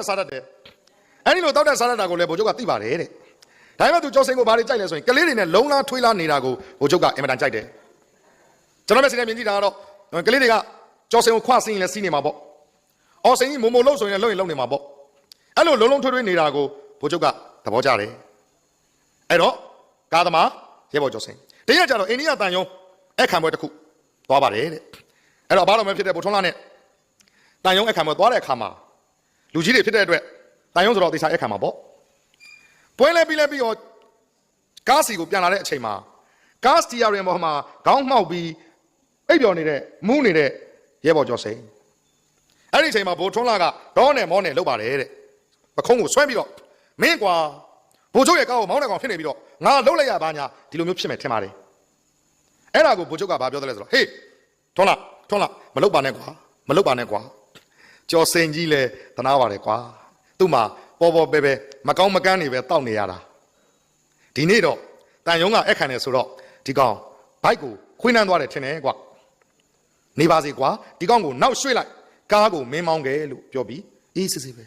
စားတတ်တယ်အဲ့ဒီလိုတောက်တဲ့စားတတ်တာကိုလည်းဗိုလ်ချုပ်ကသိပါတယ်တဲ့ဒါပေမဲ့သူကျော်စိန်ကိုဘာတွေကြိုက်လဲဆိုရင်ကလေးတွေနဲ့လုံးလားထွေးလားနေတာကိုဗိုလ်ချုပ်ကအင်မတန်ကြိုက်တယ်ကျွန်တော်မျက်စိနဲ့မြင်ကြည့်တာကတော့ကလေးတွေကကျော်စိန်ကိုခွဆင်းရင်လည်းစီးနေမှာပေါ့အော်စိန်ကြီးမုံမုံလို့ဆိုရင်လည်းလုံရင်လုံနေမှာပေါ့အဲ့လိုလုံးလုံးထွေးထွေးနေတာကိုဗိုလ်ချုပ်ကသဘောကျတယ်အဲ့တော့ကာသမာရဲဘော်ကျော်စိန်တရက်ကြတော့အိန္ဒိယတန်ယုံအခမ်းပွဲတစ်ခုသွားပါတယ်တဲ့အဲ့တော့ဘာလို့မဖြစ်တဲ့ဗိုလ်ထွန်းလာနဲ့တန်ယုံအခမ်းပွဲသွားတဲ့အခါမှာလူကြီးတွေဖြစ်တဲ့အတွက်တန်ယုံဆိုတော့တေချာအခမ်းမှာပေါ့ပွဲလဲပြီးတော့ကားစီကိုပြန်လာတဲ့အချိန်မှာကားစတီယာရင်ပေါ်မှာခေါင်းမှောက်ပြီးအိပ်ပျော်နေတဲ့မူးနေတဲ့ရဲဘော်ကျော်စိန်အဲ့ဒီအချိန်မှာဗိုလ်ထွန်းလာကဒေါနဲ့မောနဲ့လှုပ်ပါတယ်တဲ့ပခုံးကိုဆွဲပြီးတော့မင်းကွာဗိုလ်ချုပ်ရဲ့ကားကိုမောင်းတဲ့ကောင်ဖြစ်နေပြီးတော့ငါလှုပ်လိုက်ရပါညာဒီလိုမျိုးဖြစ်မယ်ထင်ပါတယ်အဲ့ဒါကိုဗိုလ်ချုပ်ကဘာပြောသလဲဆိုတော့ဟေးထွန်းလာမလှုပ်ပါနဲ့ကွာမလှုပ်ပါနဲ့ကွာကျော်စိန်ကြီးလဲသနာပါတယ်ကွာသူ့မှာပေါ်ပဲမကောင်းမကန်းနေပဲတောက်နေရတာဒီနေ့တော့တန်ယုံကအခမ်းနေဆိုတော့ဒီကောင်ဘိုက်ကိုခွေးနှမ်းသွားတယ်ထင်တယ်ကွာနေပါစေကွာဒီကောင်ကိုနောက်ရွှေ့လိုက်ကားကိုမင်းမောင်းခဲ့လို့ပြောပြီးအေးစစ်စစ်ပဲ